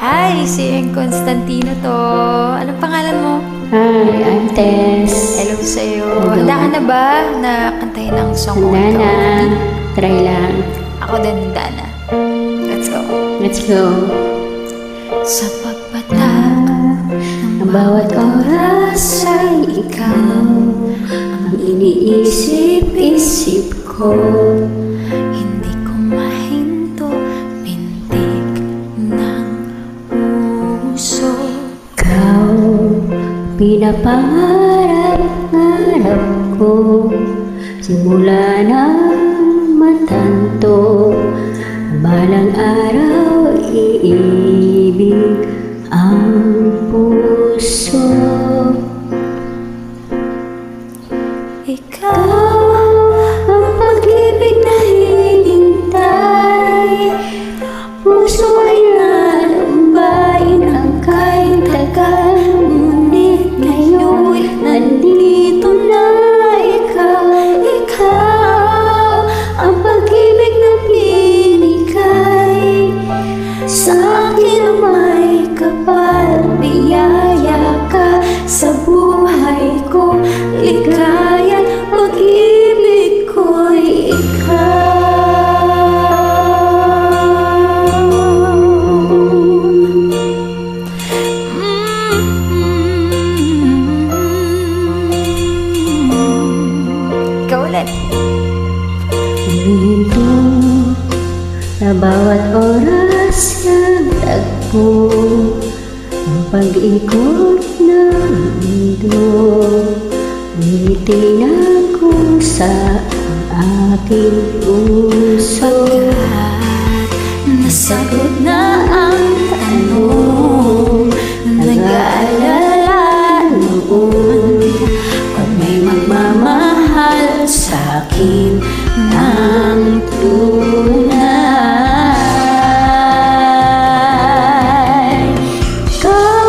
Hi, si Constantino to. Anong pangalan mo? Hi, I'm Tess. Hello sa'yo. Hello. Handa ka na ba na kantahin ang song ko? Handa ito? na. Try lang. Ako din handa na. Let's go. Let's go. Sa pagpatak Ang bawat oras ay ikaw ang iniisip-isip ko. hindi ko mahinto pintig ng puso. Ikaw, pinapangarap-ngarap ko. Simula ng matanto, balang araw iibig ang puso. Ikaw Ang pag-ibig na hinintay, puso ay nalambay ng kahit tagal. Ngunit ngayon nandito na ikaw. Ikaw ang pag-ibig na binigay sa akin may kapal. Biyaya ka sa buhay ko, ligaya't pag-ibig ko'y Ikaw ulit. Huminto sa bawat oras ng tagpo, ang pag-ikot ng mundo. Ngiti na kung sa aking puso. Nasagot na ang tanong, nag-aalala noon. Pag may magmamahal sa'kin ng tunay. Ikaw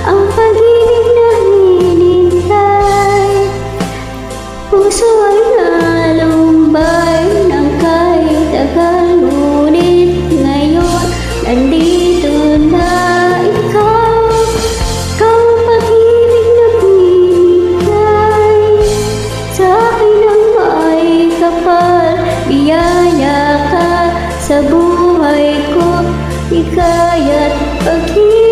ang pag-ibig na hinintay, puso ay nalumbay ng kahit tagal. Ngunit ngayon nandito na ikaw. Ikaw ang pag-ibig na binigay sa akin ang may kapal. Biyaya ka sa buhay ko, ligaya't pag-ibig